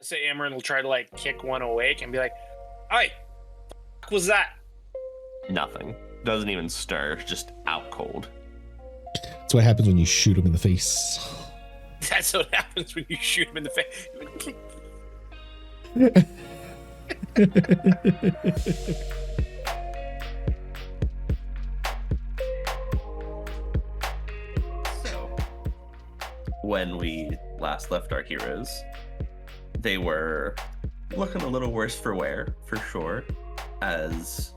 Say Emmerin will try to like kick one awake and be like, "Hey, what was that?" Nothing. Doesn't even stir. Just out cold. That's what happens when you shoot him in the face. That's what happens when you shoot him in the face. So, when we last left our heroes, they were looking a little worse for wear, for sure, as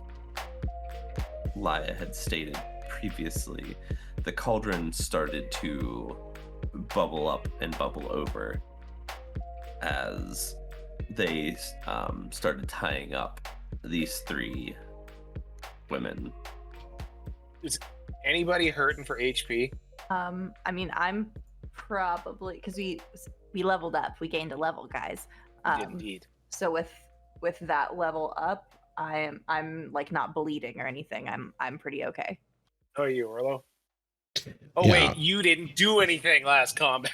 Laya had stated previously. The cauldron started to bubble up and bubble over as they started tying up these three women. Is anybody hurting for HP? I mean, I'm probably, because we leveled up, we gained a level, guys. Indeed. So with that level up, I'm like not bleeding or anything. I'm pretty okay. How are you, Orlo? Oh Yeah. wait, you didn't do anything last combat.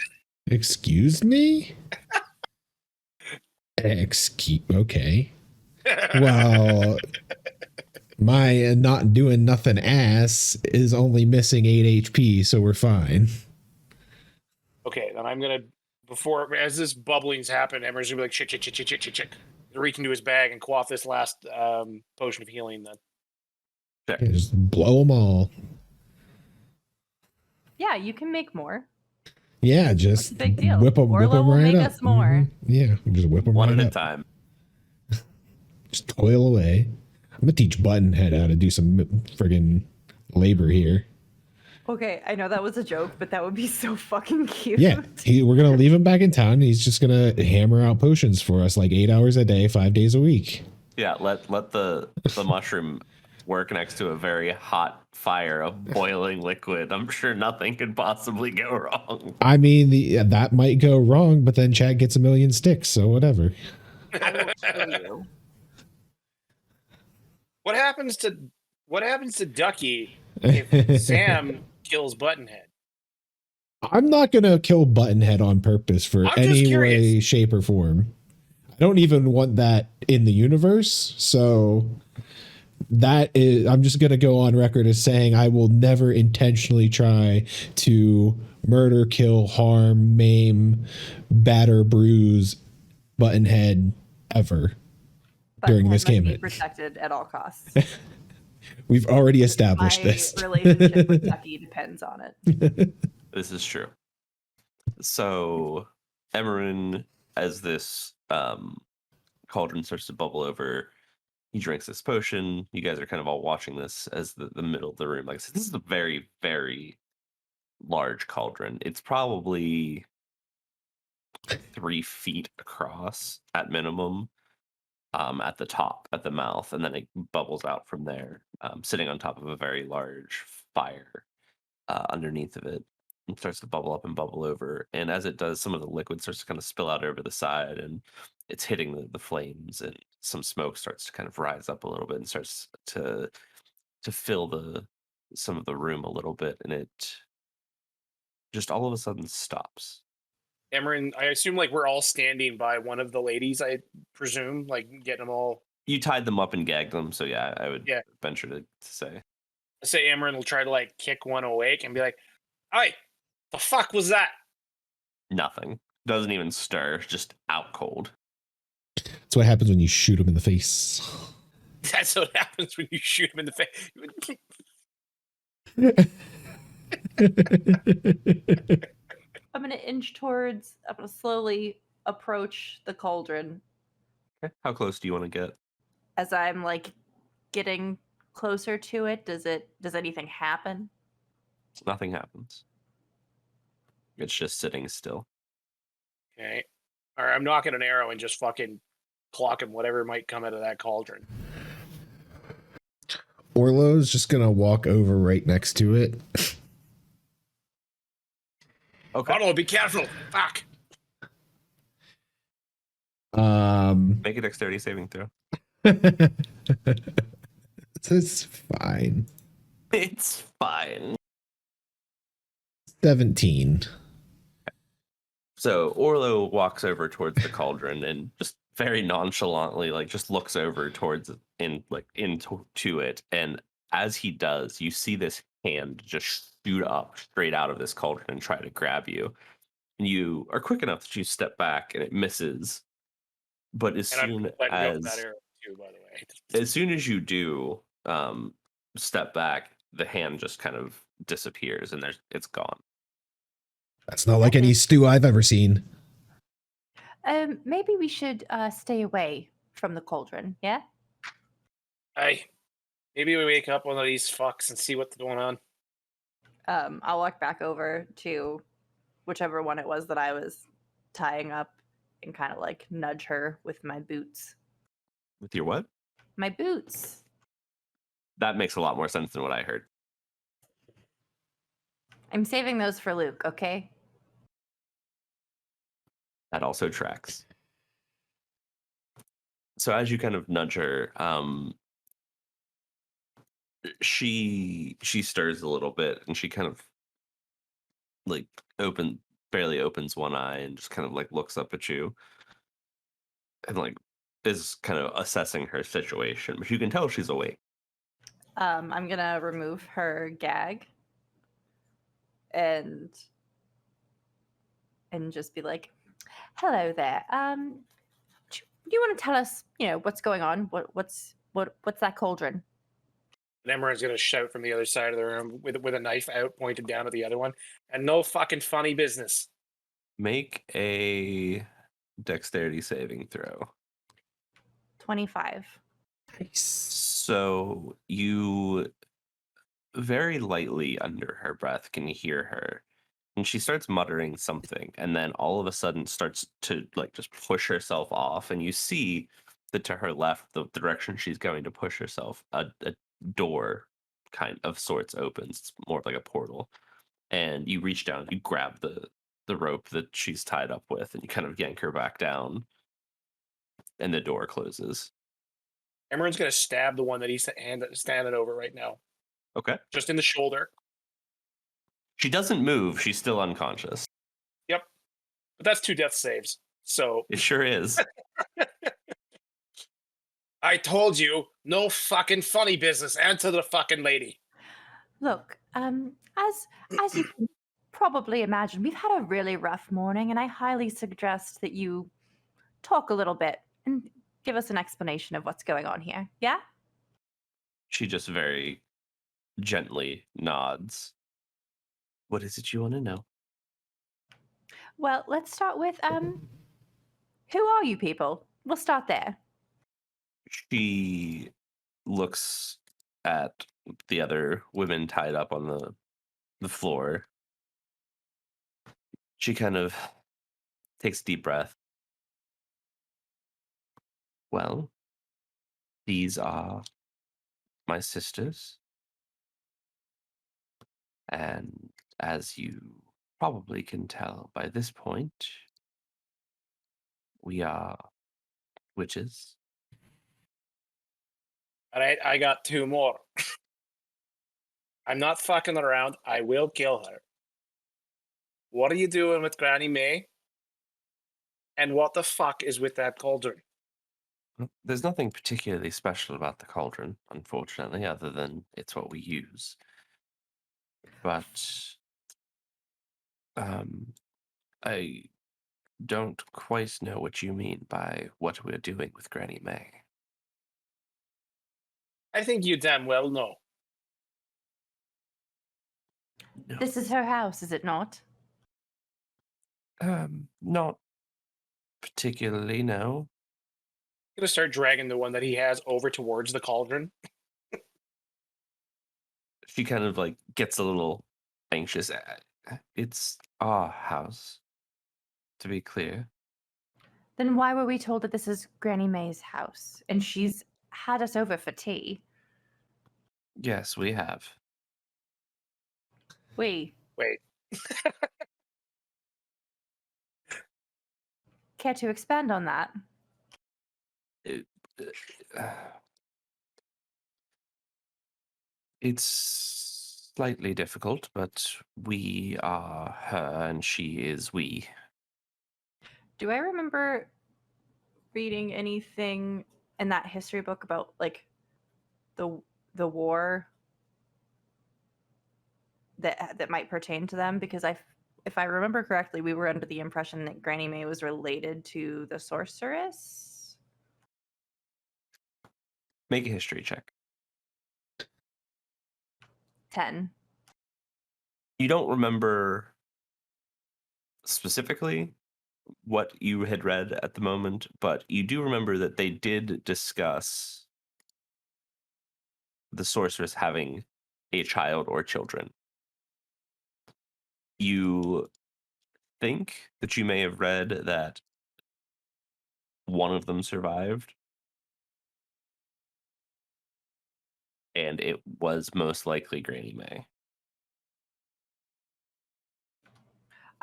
Excuse me? Okay. Well, my not doing nothing ass is only missing 8 HP, so we're fine. Okay, then I'm gonna as this bubbling's happened, Emmerin's gonna be like shit. Reach into his bag and quaff this last potion of healing. Then Yeah, just blow them all. Yeah, you can make more. Yeah, just Big deal. whip them Orlo will right make up. us more. Yeah, just whip them One right at a up. time. Just toil away. I'm gonna teach Buttonhead how to do some friggin' labor here. Okay, I know that was a joke, but that would be so fucking cute. Yeah, we're gonna leave him back in town. And he's just gonna hammer out potions for us, like 8 hours a day, 5 days a week. Yeah, let the mushroom work next to a very hot fire of boiling liquid. I'm sure nothing could possibly go wrong. I mean, that might go wrong, but then Chad gets a million sticks, so whatever. I will show you. what happens to Ducky if Sam kills Buttonhead? I'm not gonna kill Buttonhead on purpose for I'm just any curious. way, shape, or form. I don't even want that in the universe, so that is, I'm just gonna go on record as saying I will never intentionally try to murder, kill, harm, maim, batter, bruise Buttonhead ever during this Buttonhead must be campaign. protected at all costs. We've already established My this. relationship with Ducky depends on it. This is true. So, Emmerin, as this cauldron starts to bubble over, he drinks this potion. You guys are kind of all watching this as the middle of the room. Like I said, this is a very, very large cauldron. It's probably 3 feet across at minimum, at the top, at the mouth, and then it bubbles out from there, sitting on top of a very large fire underneath of it. It starts to bubble up and bubble over, and as it does, some of the liquid starts to kind of spill out over the side, and it's hitting the flames, and some smoke starts to kind of rise up a little bit and starts to fill some of the room a little bit, and it just all of a sudden stops. Emmerin, I assume like we're all standing by one of the ladies, I presume, like getting them all. You tied them up and gagged them, so yeah, I would Yeah. venture to say. Say Emmerin will try to like kick one awake and be like, "Hey, the fuck was that?" Nothing. Doesn't even stir, just out cold. That's what happens when you shoot him in the face. That's what happens when you shoot him in the face. I'm gonna I'm gonna slowly approach the cauldron Okay. How close do you want to get? as I'm like getting closer to it. Does anything happen? Nothing happens. It's just sitting still. Okay. All right, I'm knocking an arrow and just fucking clocking whatever might come out of that cauldron. Orlo's just gonna walk over right next to it. Okay. Orlo, be careful. Fuck. Make a dexterity saving throw. It's fine. It's fine. 17. So Orlo walks over towards the cauldron and just very nonchalantly, like, just looks over towards into it. And as he does, you see this hand just shoot up straight out of this cauldron and try to grab you. And you are quick enough that you step back and it misses. But And I'm letting go of that arrow too, by the way. as soon as you do step back, the hand just kind of disappears and it's gone. That's not like any stew I've ever seen. Maybe we should stay away from the cauldron. Yeah. Maybe we wake up one of these fucks and see what's going on. I'll walk back over to whichever one it was that I was tying up and kind of like nudge her with my boots. With your what? My boots. That makes a lot more sense than what I heard. I'm saving those for Luke, okay? That also tracks. So as you kind of nudge her, she stirs a little bit and she kind of like barely opens one eye and just kind of like looks up at you and like is kind of assessing her situation, but you can tell she's awake. I'm gonna remove her gag and just be like, "Hello there. Do you want to tell us, what's going on? What's that cauldron?" And Emmerin's gonna shout from the other side of the room with a knife out, pointed down at the other one, and no fucking funny business. Make a dexterity saving throw. 25. Nice. So you very lightly under her breath can hear her, and she starts muttering something, and then all of a sudden starts to like just push herself off, and you see that to her left, the direction she's going to push herself, a door kind of sorts opens. It's more like a portal, and you reach down, you grab the rope that she's tied up with, and you kind of yank her back down, and the door closes. Emmerin's gonna stab the one that he's standing over right now, Okay. just in the shoulder. She doesn't move. She's still unconscious. Yep, but that's 2 death saves. So It sure is. I told you, no fucking funny business. Answer the fucking lady. Look, as you can probably imagine, we've had a really rough morning, and I highly suggest that you talk a little bit and give us an explanation of what's going on here. Yeah? She just very gently nods. What is it you want to know? Well, let's start with who are you people? We'll start there. She looks at the other women tied up on the floor. She kind of takes a deep breath. Well, these are my sisters. And as you probably can tell by this point, we are witches. All right, I got 2 more. I'm not fucking around. I will kill her. What are you doing with Granny May? And what the fuck is with that cauldron? There's nothing particularly special about the cauldron, unfortunately, other than it's what we use. But I don't quite know what you mean by what we're doing with Granny May. I think you damn well know. No. This is her house, is it not? Not particularly, no. I'm gonna start dragging the one that he has over towards the cauldron. She kind of like gets a little anxious. It's our house, to be clear. Then why were we told that this is Granny May's house and she's had us over for tea? Yes, we have. Wait. Care to expand on that? It's slightly difficult, but we are her and she is we. Do I remember reading anything in that history book about like the war that might pertain to them? Because if I remember correctly, we were under the impression that Granny May was related to the sorceress. Make a history check. 10. You don't remember specifically what you had read at the moment, but you do remember that they did discuss the sorceress having a child or children. You think that you may have read that one of them survived, and it was most likely Granny May.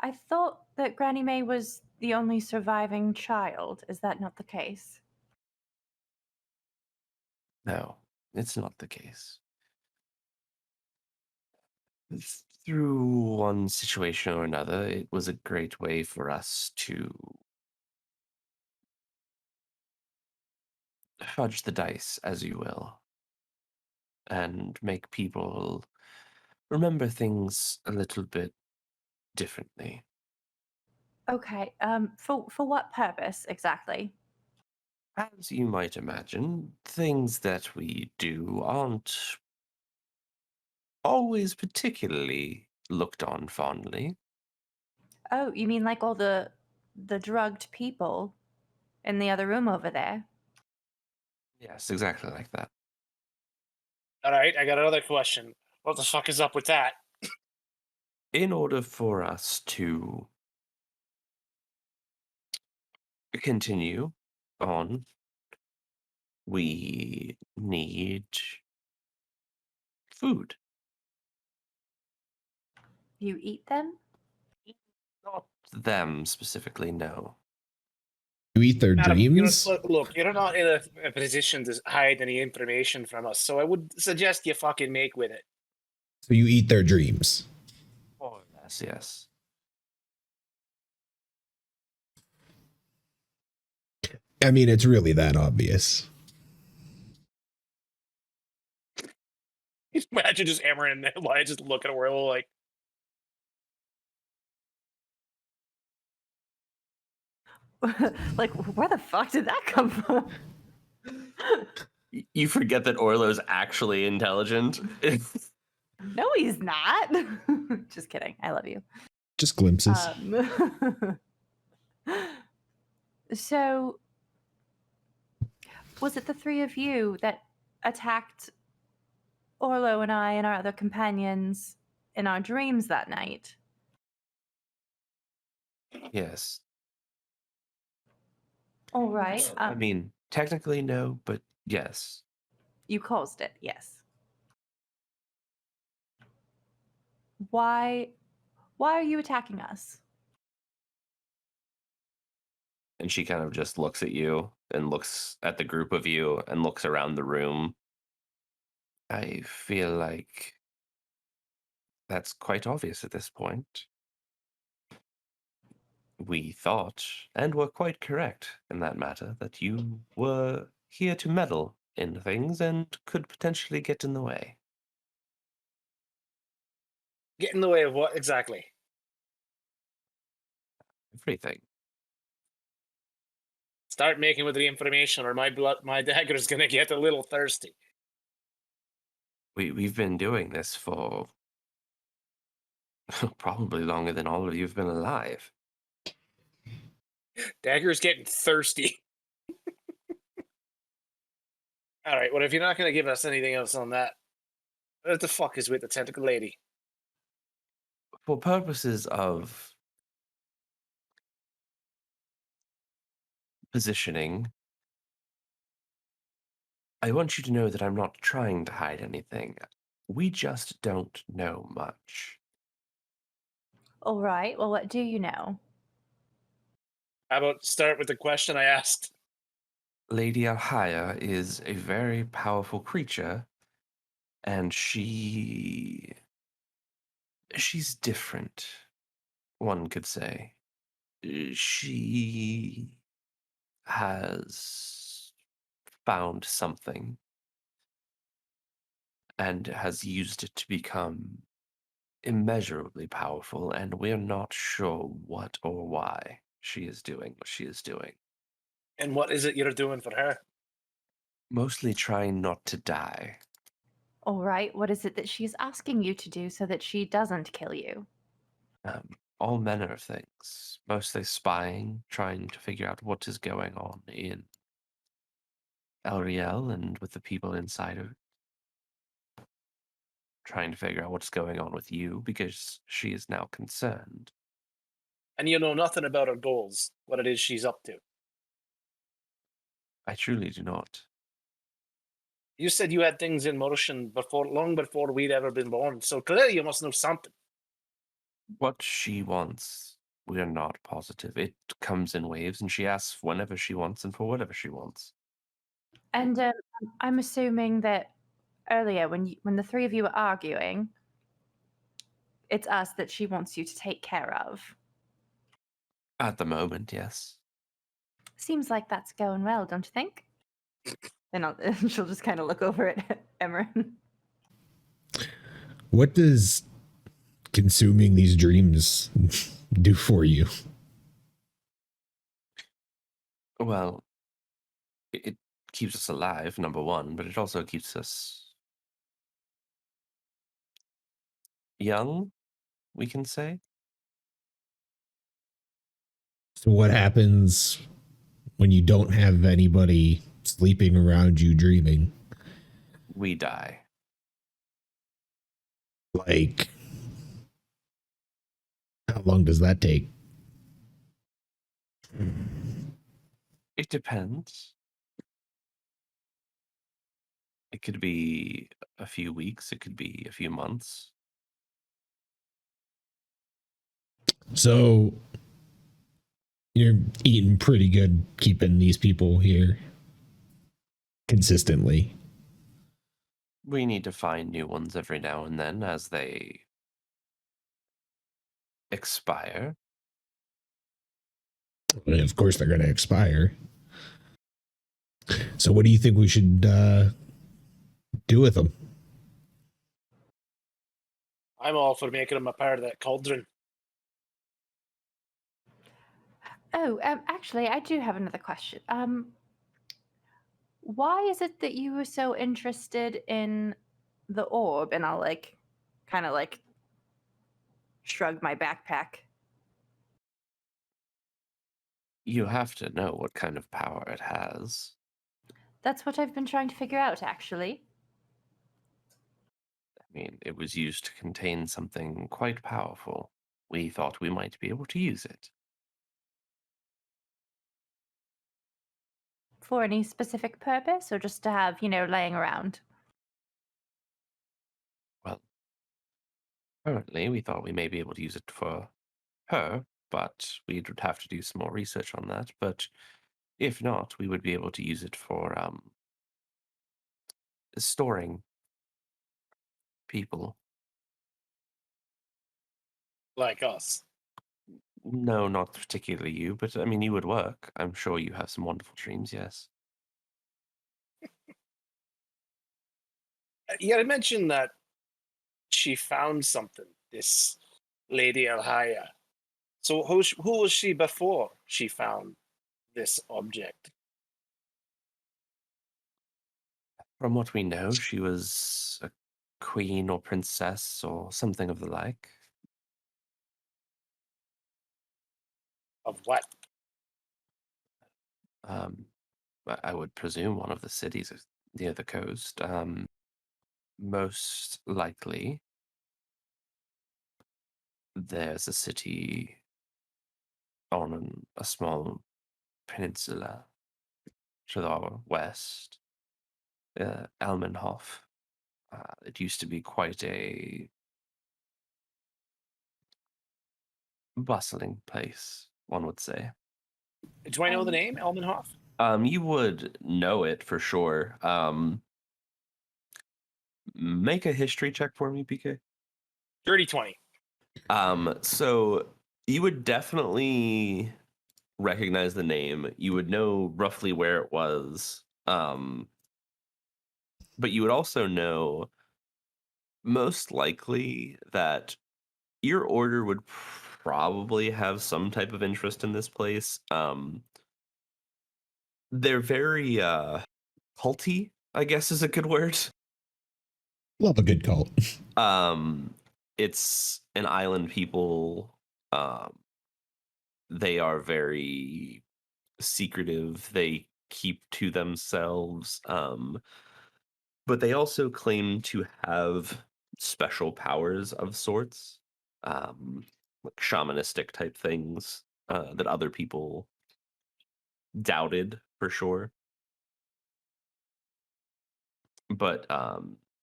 I thought that Granny May was the only surviving child. Is that not the case? No, it's not the case. Through one situation or another, it was a great way for us to fudge the dice, as you will, and make people remember things a little bit differently. Okay. For what purpose exactly? As you might imagine, things that we do aren't always particularly looked on fondly. Oh, you mean like all the drugged people in the other room over there? Yes, exactly like that. All right, I got another question. What the fuck is up with that? In order for us to continue on, we need food. You eat them? Not them specifically, no. You eat their Adam, dreams? look, you're not in a position to hide any information from us, so I would suggest you fucking make with it. So you eat their dreams. More or less, yes. I mean, it's really that obvious. Imagine just Emmerin and Elijah just looking at Orlo like, Like, where the fuck did that come from? You forget that Orlo's actually intelligent. No, he's not. Just kidding. I love you. Just glimpses. So, was it the three of you that attacked Orlo and I and our other companions in our dreams that night? Yes. All right. I mean, technically no, but yes. You caused it, yes. Why are you attacking us? And she kind of just looks at you and looks at the group of you and looks around the room. I feel like that's quite obvious at this point. We thought, and were quite correct in that matter, that you were here to meddle in things and could potentially get in the way. get in the way of what exactly? Everything. Start making with the information, or my dagger's gonna get a little thirsty. We've been doing this for probably longer than all of you have been alive. Dagger's getting thirsty. All right, well, if you're not gonna give us anything else on that, what the fuck is with the tentacle lady? For purposes of positioning, I want you to know that I'm not trying to hide anything. We just don't know much. All right. Well, what do you know? How about start with the question I asked? Lady Alhaya is a very powerful creature, and she's different, one could say. She has found something and has used it to become immeasurably powerful, and we're not sure what or why she is doing what she is doing. And what is it you're doing for her? Mostly trying not to die. All right, what is it that she's asking you to do so that she doesn't kill you? All manner of things. Mostly spying, trying to figure out what is going on in Elriel and with the people inside of it. Trying to figure out what's going on with you because she is now concerned. And you know nothing about her goals, what it is she's up to. I truly do not. You said you had things in motion long before we'd ever been born, so clearly you must know something. What she wants, we are not positive. It comes in waves, and she asks whenever she wants and for whatever she wants. And I'm assuming that earlier, when the three of you were arguing, it's us that she wants you to take care of. At the moment, yes. Seems like that's going well, don't you think? And she'll just kind of look over at Emmerin. What does consuming these dreams do for you? Well, it keeps us alive, number one, but it also keeps us young, we can say. So what happens when you don't have anybody sleeping around you dreaming? We die. Like, how long does that take? It depends. It could be a few weeks, it could be a few months. So you're eating pretty good keeping these people here consistently. We need to find new ones every now and then as they expire. And of course, they're going to expire. So what do you think we should do with them? I'm all for making them a part of that cauldron. Oh, actually, I do have another question. Why is it that you were so interested in the orb? And I'll kind of shrug my backpack. You have to know what kind of power it has. That's what I've been trying to figure out, actually. I mean, it was used to contain something quite powerful. We thought we might be able to use it. For any specific purpose, or just to have, laying around? Well, currently we thought we may be able to use it for her, but we'd have to do some more research on that. But if not, we would be able to use it for storing people. Like us. No, not particularly you, but I mean, you would work. I'm sure you have some wonderful dreams, yes. Yeah, I mentioned that she found something, this Lady Elhaya. So who was she before she found this object? From what we know, she was a queen or princess or something of the like. Of what? I would presume one of the cities near the coast. Most likely, there's a city on a small peninsula to the west, Elmenhof. It used to be quite a bustling place, one would say. Do I know the name, Elmenhof? You would know it for sure. Make a history check for me, PK. Dirty 20. So you would definitely recognize the name. You would know roughly where it was. But you would also know most likely that your order would probably have some type of interest in this place. They're very culty, I guess is a good word. Love a good cult. It's an island people. They are very secretive. They keep to themselves. But they also claim to have special powers of sorts, like shamanistic type things that other people doubted for sure. But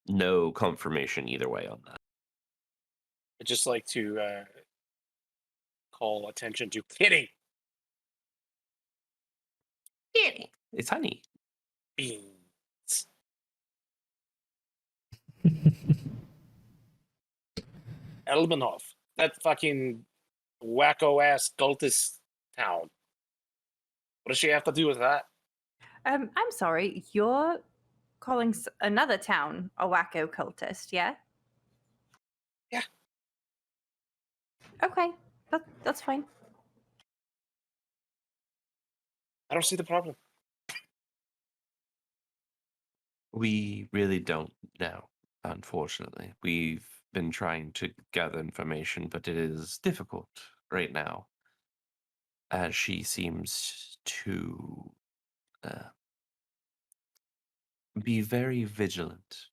no confirmation either way on that. I'd just like to call attention to Kitty It's honey. Beans. Elbenhof, that fucking wacko ass cultist town. What does she have to do with that? I'm sorry, you're calling another town a wacko cultist, yeah? Yeah. Okay, that's fine. I don't see the problem. We really don't know, unfortunately. We've been trying to gather information, but it is difficult right now, as she seems to be very vigilant.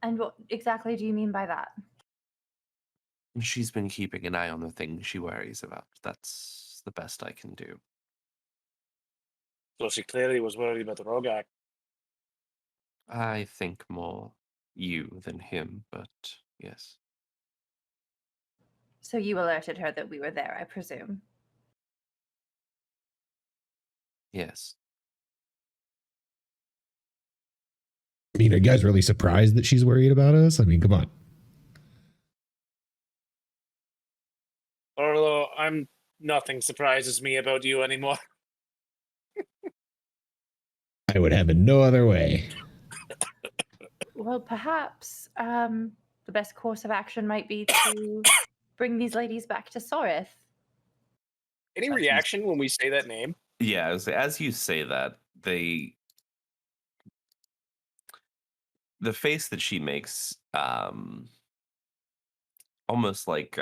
And what exactly do you mean by that? She's been keeping an eye on the things she worries about. That's the best I can do. So she clearly was worried about the Rogak. I think more you than him, but yes. So you alerted her that we were there, I presume. Yes. I mean, are you guys really surprised that she's worried about us? I mean, come on. Orlo, nothing surprises me about you anymore. I would have it no other way. Well, perhaps the best course of action might be to bring these ladies back to Sorith. Any reaction when we say that name? Yeah, as you say that, the face that she makes, almost like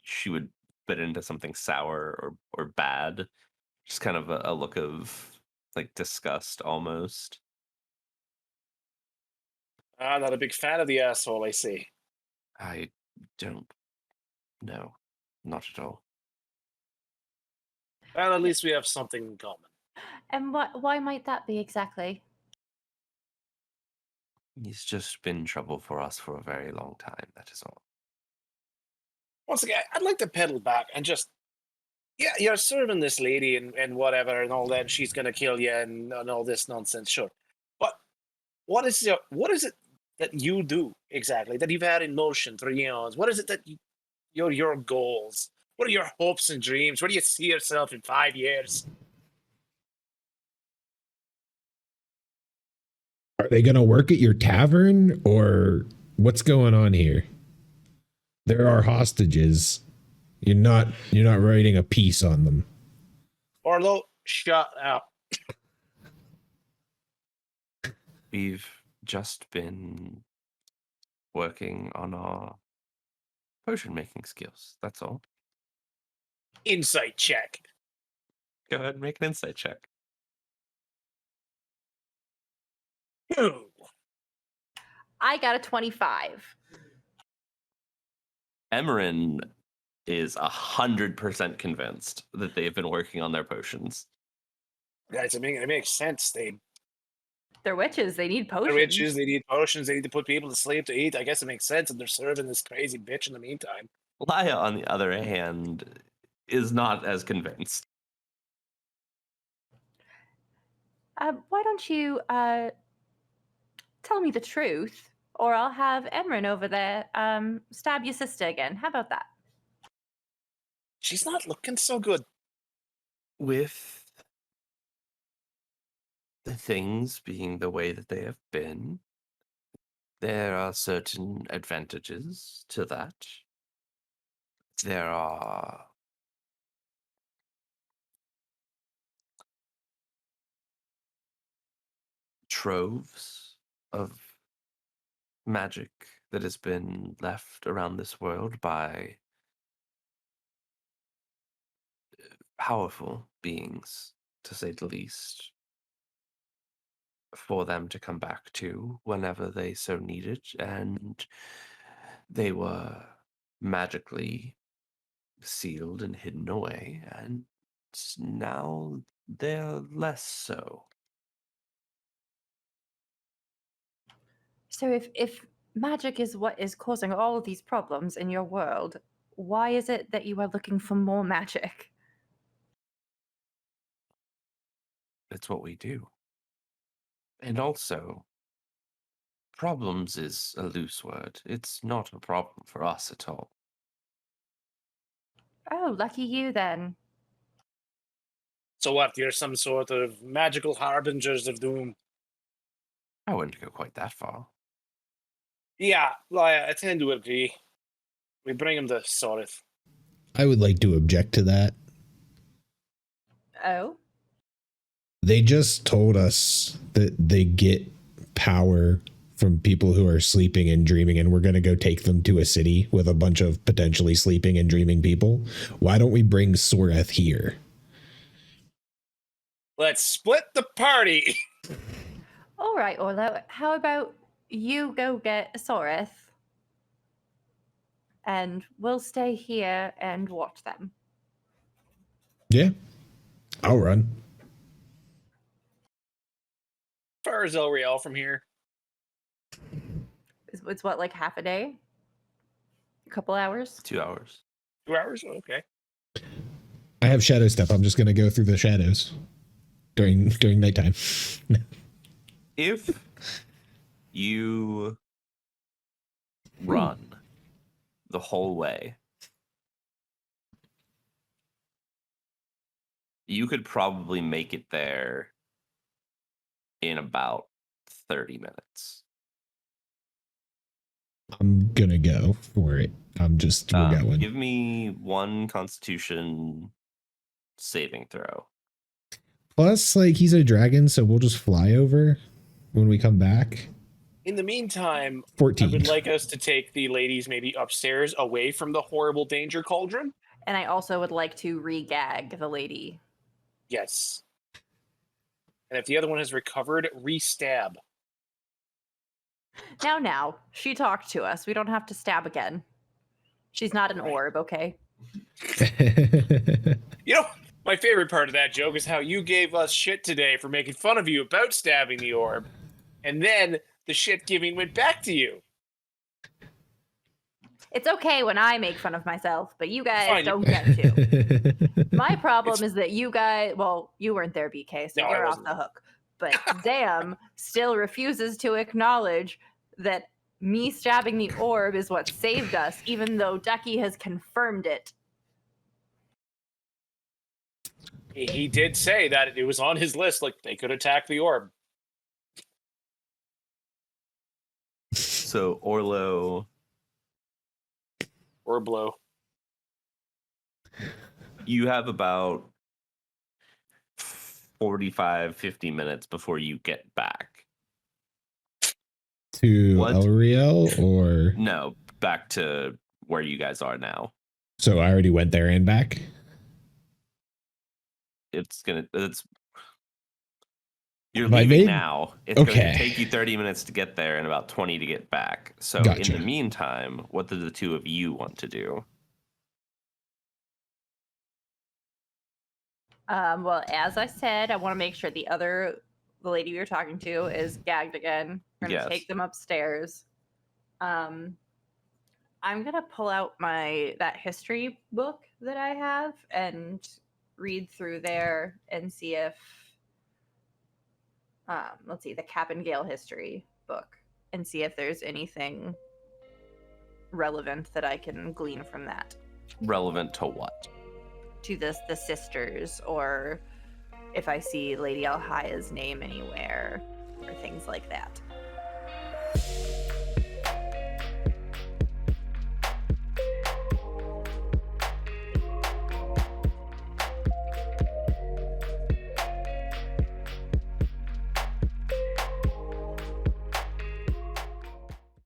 she would fit into something sour or bad. Just kind of a look of like disgust almost. Not a big fan of the asshole, I see. I don't know. Not at all. Well, at least we have something in common. And why might that be exactly? He's just been trouble for us for a very long time, that is all. Once again, I'd like to pedal back and just, yeah, you're serving this lady and whatever and all that, and she's gonna kill you and all this nonsense, sure. But what is it that you do exactly, that you've had in motion for eons? What is it that your goals? What are your hopes and dreams? Where do you see yourself in 5 years? Are they going to work at your tavern or what's going on here? There are hostages. You're not writing a piece on them. Orlo, shut up. We've just been working on our potion making skills, that's all. Insight check. Go ahead and make an insight check. I got a 25. Emmerin is 100% convinced that they've been working on their potions. Guys, it makes sense. They're witches. They need potions. They're witches. They need potions. They need to put people to sleep to eat. I guess it makes sense. And they're serving this crazy bitch in the meantime. Laya, on the other hand, is not as convinced. Why don't you tell me the truth? Or I'll have Emmerin over there stab your sister again. How about that? She's not looking so good. With the things being the way that they have been, there are certain advantages to that. There are troves of magic that has been left around this world by powerful beings, to say the least, for them to come back to whenever they so needed, and they were magically sealed and hidden away, and now they're less so. So if magic is what is causing all of these problems in your world, why is it that you are looking for more magic? It's what we do. And also, problems is a loose word. It's not a problem for us at all. Oh, lucky you then. So what? You're some sort of magical harbingers of doom. I wouldn't go quite that far. Yeah, I tend to agree. We bring him to Sorith. I would like to object to that. Oh? They just told us that they get power from people who are sleeping and dreaming, and we're going to go take them to a city with a bunch of potentially sleeping and dreaming people. Why don't we bring Soreth here? Let's split the party. All right, Orlo. How about you go get Sorith and we'll stay here and watch them? Yeah, I'll run. Far as Elriel from here. It's what, like half a day? A couple hours? 2 hours. 2 hours? Okay. I have shadow step. I'm just going to go through the shadows during nighttime. If you run the whole way, you could probably make it there in about 30 minutes. I'm going to go for it. We're going. Give me one Constitution saving throw. Plus, like, he's a dragon, so we'll just fly over when we come back. In the meantime, 14. I would like us to take the ladies maybe upstairs away from the horrible danger cauldron. And I also would like to re-gag the lady. Yes. And if the other one has recovered, re-stab. Now, she talked to us. We don't have to stab again. She's not an Right. orb, okay? You know, my favorite part of that joke is how you gave us shit today for making fun of you about stabbing the orb, and then the shit giving went back to you. It's okay when I make fun of myself, but you guys Fine. don't get to. My problem is that you guys, well, you weren't there, BK, so No, I you're off wasn't the hook. But Zam still refuses to acknowledge that me stabbing the orb is what saved us, even though Ducky has confirmed it. He did say that it was on his list, like they could attack the orb. So Orlo, Or blow. you have about 45, 50 minutes before you get back. To What? Elriel, or No, back to where you guys are now. so I already went there and back. You're Have I leaving made- now. It's going Okay. to take you 30 minutes to get there and about 20 to get back. So Gotcha. in the meantime, what do the two of you want to do? Well, as I said, I want to make sure the lady we were talking to is gagged again. We're gonna Yes. take them upstairs. I'm gonna pull out that history book that I have and read through there and see if let's see, the Cap and Gale history book. and see if there's anything relevant that I can glean from that. Relevant to what? To the sisters, or if I see Lady Alhaya's name anywhere, or things like that.